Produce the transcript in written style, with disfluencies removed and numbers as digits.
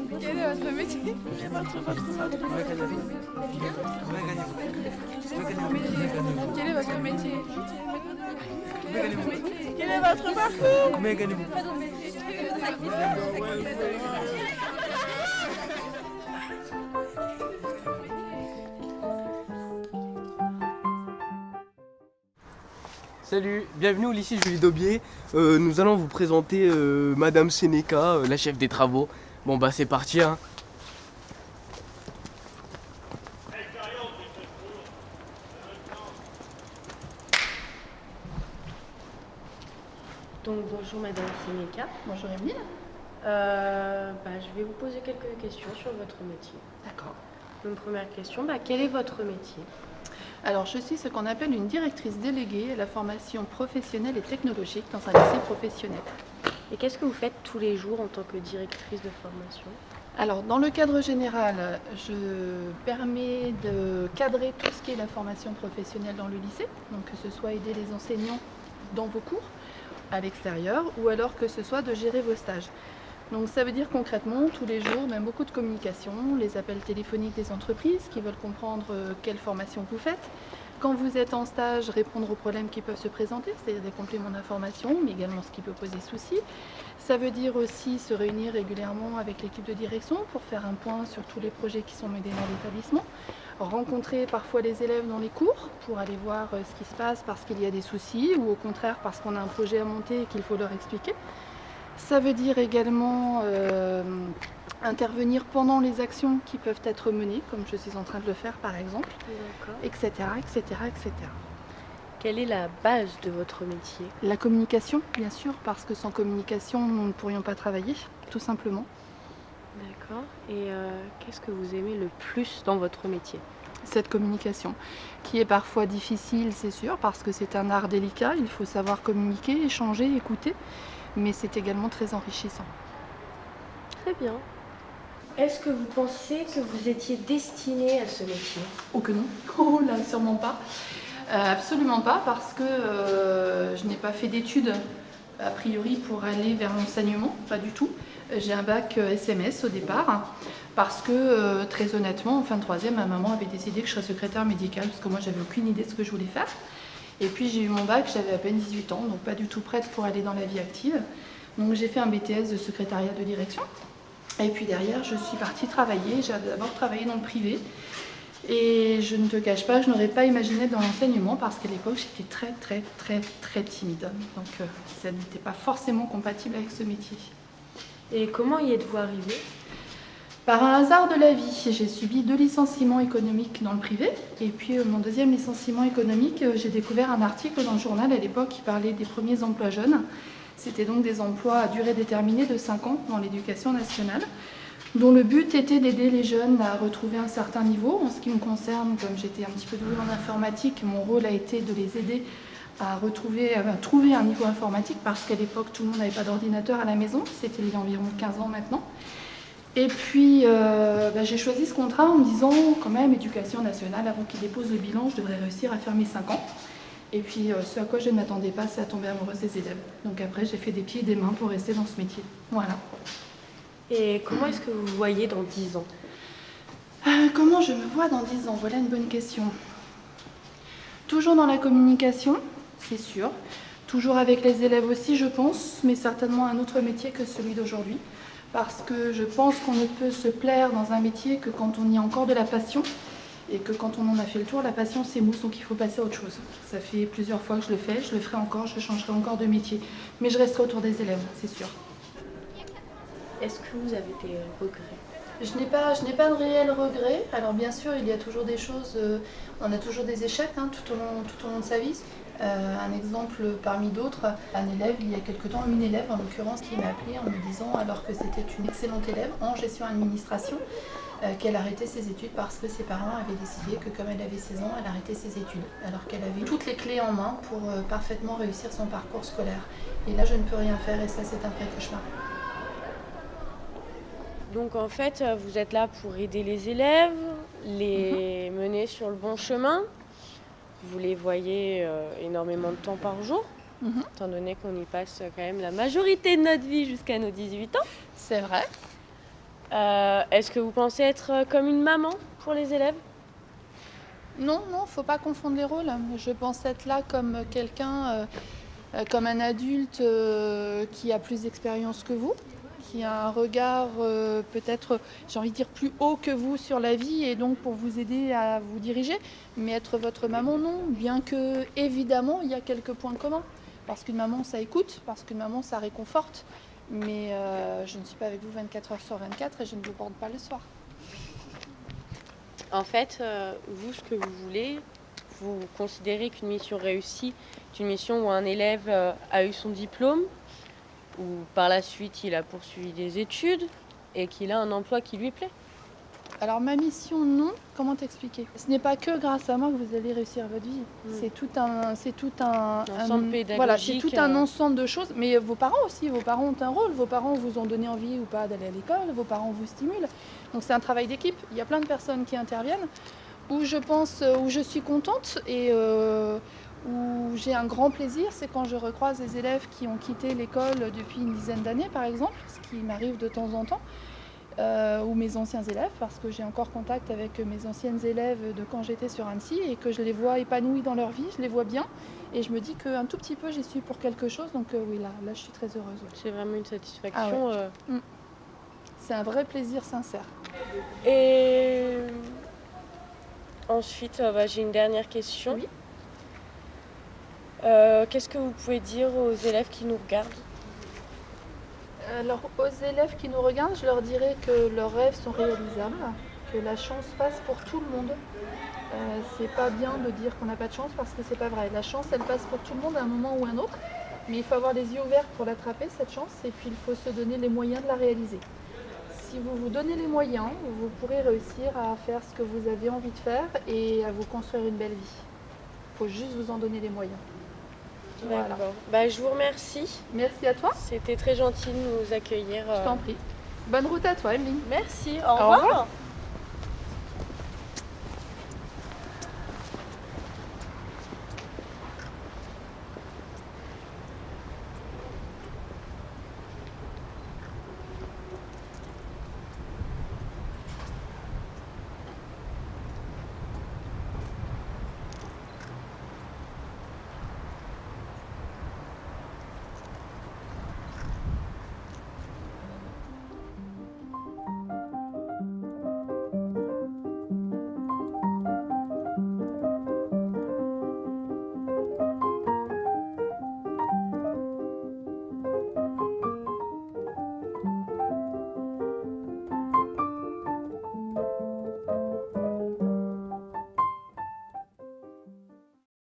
Quel est votre métier? Quel est votre métier? Quel est votre parcours? Combien gagnez-vous? Salut, bienvenue au lycée Julie Daubier. Nous allons vous présenter Madame Sénéca, la chef des travaux. Bon bah c'est parti hein. Donc bonjour Madame Sénéca. Bonjour Emeline. Je vais vous poser quelques questions sur votre métier. D'accord. Une première question, quel est votre métier? Alors je suis ce qu'on appelle une directrice déléguée à la formation professionnelle et technologique dans un lycée professionnel. Et qu'est-ce que vous faites tous les jours en tant que directrice de formation? Alors dans le cadre général, je permets de cadrer tout ce qui est la formation professionnelle dans le lycée, donc que ce soit aider les enseignants dans vos cours à l'extérieur ou alors que ce soit de gérer vos stages. Donc ça veut dire concrètement tous les jours, même beaucoup de communication, les appels téléphoniques des entreprises qui veulent comprendre quelle formation vous faites. Quand vous êtes en stage, répondre aux problèmes qui peuvent se présenter, c'est-à-dire des compléments d'information, mais également ce qui peut poser souci. Ça veut dire aussi se réunir régulièrement avec l'équipe de direction pour faire un point sur tous les projets qui sont menés dans l'établissement. Rencontrer parfois les élèves dans les cours pour aller voir ce qui se passe parce qu'il y a des soucis ou au contraire parce qu'on a un projet à monter et qu'il faut leur expliquer. Ça veut dire également intervenir pendant les actions qui peuvent être menées, comme je suis en train de le faire par exemple, etc., etc., etc. Quelle est la base de votre métier? La communication, bien sûr, parce que sans communication, nous ne pourrions pas travailler, tout simplement. D'accord. Et qu'est-ce que vous aimez le plus dans votre métier? Cette communication, qui est parfois difficile, c'est sûr, parce que c'est un art délicat, il faut savoir communiquer, échanger, écouter, mais c'est également très enrichissant. Très bien. Est-ce que vous pensez que vous étiez destinée à ce métier? Oh que non, oh là, sûrement pas. Absolument pas, parce que je n'ai pas fait d'études a priori pour aller vers l'enseignement, pas du tout. J'ai un bac SMS au départ, parce que très honnêtement, en fin de troisième, ma maman avait décidé que je serais secrétaire médicale, parce que moi j'avais aucune idée de ce que je voulais faire. Et puis j'ai eu mon bac, j'avais à peine 18 ans, donc pas du tout prête pour aller dans la vie active. Donc j'ai fait un BTS de secrétariat de direction. Et puis derrière, je suis partie travailler. J'ai d'abord travaillé dans le privé. Et je ne te cache pas, je n'aurais pas imaginé être dans l'enseignement parce qu'à l'époque, j'étais très timide. Donc ça n'était pas forcément compatible avec ce métier. Et comment y êtes-vous arrivée? Par un hasard de la vie, j'ai subi 2 licenciements économiques dans le privé. Et puis mon deuxième licenciement économique, j'ai découvert un article dans le journal à l'époque qui parlait des premiers emplois jeunes. C'était donc des emplois à durée déterminée de 5 ans dans l'éducation nationale, dont le but était d'aider les jeunes à retrouver un certain niveau. En ce qui me concerne, comme j'étais un petit peu douée en informatique, mon rôle a été de les aider à trouver un niveau informatique parce qu'à l'époque, tout le monde n'avait pas d'ordinateur à la maison. C'était il y a environ 15 ans maintenant. Et puis, j'ai choisi ce contrat en me disant, quand même, éducation nationale, avant qu'ils déposent le bilan, je devrais réussir à faire mes 5 ans. Et puis, ce à quoi je ne m'attendais pas, c'est à tomber amoureuse des élèves. Donc après, j'ai fait des pieds et des mains pour rester dans ce métier. Voilà. Et comment est-ce que vous vous voyez dans 10 ans? Comment je me vois dans 10 ans? Voilà une bonne question. Toujours dans la communication, c'est sûr. Toujours avec les élèves aussi, je pense, mais certainement un autre métier que celui d'aujourd'hui. Parce que je pense qu'on ne peut se plaire dans un métier que quand on y a encore de la passion. Et que quand on en a fait le tour, la passion s'émousse, donc il faut passer à autre chose. Ça fait plusieurs fois que je le fais, je le ferai encore, je changerai encore de métier. Mais je resterai autour des élèves, c'est sûr. Est-ce que vous avez des regrets? Je n'ai pas de réel regret. Alors bien sûr, il y a toujours des choses, on a toujours des échecs tout au long de sa vie. Un exemple parmi d'autres, un élève, il y a quelque temps, une élève en l'occurrence qui m'a appelé en me disant, alors que c'était une excellente élève en gestion-administration, qu'elle arrêtait ses études parce que ses parents avaient décidé que comme elle avait 16 ans, elle arrêtait ses études, alors qu'elle avait toutes les clés en main pour parfaitement réussir son parcours scolaire. Et là, je ne peux rien faire et ça, c'est un vrai cauchemar. Donc en fait, vous êtes là pour aider les élèves, les mener sur le bon chemin. Vous les voyez énormément de temps par jour, étant donné qu'on y passe quand même la majorité de notre vie jusqu'à nos 18 ans. C'est vrai. Est-ce que vous pensez être comme une maman pour les élèves? Non, non, faut pas confondre les rôles. Je pense être là comme quelqu'un, comme un adulte qui a plus d'expérience que vous, qui a un regard peut-être, j'ai envie de dire, plus haut que vous sur la vie et donc pour vous aider à vous diriger. Mais être votre maman, non, bien que évidemment il y a quelques points communs. Parce qu'une maman, ça écoute, parce qu'une maman, ça réconforte. Mais je ne suis pas avec vous 24 heures sur 24 et je ne vous borde pas le soir. En fait, vous, ce que vous voulez, vous considérez qu'une mission réussie est une mission où un élève a eu son diplôme, ou par la suite il a poursuivi des études et qu'il a un emploi qui lui plaît. Alors ma mission, non. Comment t'expliquer? Ce n'est pas que grâce à moi que vous allez réussir votre vie. C'est tout un Ensemble pédagogique. Voilà, c'est tout un ensemble de choses. Mais vos parents aussi, vos parents ont un rôle. Vos parents vous ont donné envie ou pas d'aller à l'école. Vos parents vous stimulent. Donc c'est un travail d'équipe. Il y a plein de personnes qui interviennent. Où je pense, où je suis contente et où j'ai un grand plaisir, c'est quand je recroise des élèves qui ont quitté l'école depuis une dizaine d'années, par exemple, ce qui m'arrive de temps en temps. Ou mes anciens élèves, parce que j'ai encore contact avec mes anciennes élèves de quand j'étais sur Annecy et que je les vois épanouis dans leur vie, je les vois bien et je me dis qu'un tout petit peu j'y suis pour quelque chose, donc oui, là je suis très heureuse. C'est vraiment une satisfaction. C'est un vrai plaisir sincère. Et ensuite, j'ai une dernière question. Oui. Qu'est-ce que vous pouvez dire aux élèves qui nous regardent? Alors aux élèves qui nous regardent, je leur dirais que leurs rêves sont réalisables, que la chance passe pour tout le monde. C'est pas bien de dire qu'on n'a pas de chance parce que c'est pas vrai. La chance, elle passe pour tout le monde à un moment ou un autre, mais il faut avoir les yeux ouverts pour l'attraper, cette chance, et puis il faut se donner les moyens de la réaliser. Si vous vous donnez les moyens, vous pourrez réussir à faire ce que vous avez envie de faire et à vous construire une belle vie. Il faut juste vous en donner les moyens. Voilà. D'accord. Je vous remercie. Merci à toi. C'était très gentil de nous accueillir. Je t'en prie. Bonne route à toi, Emeline. Merci. Au revoir.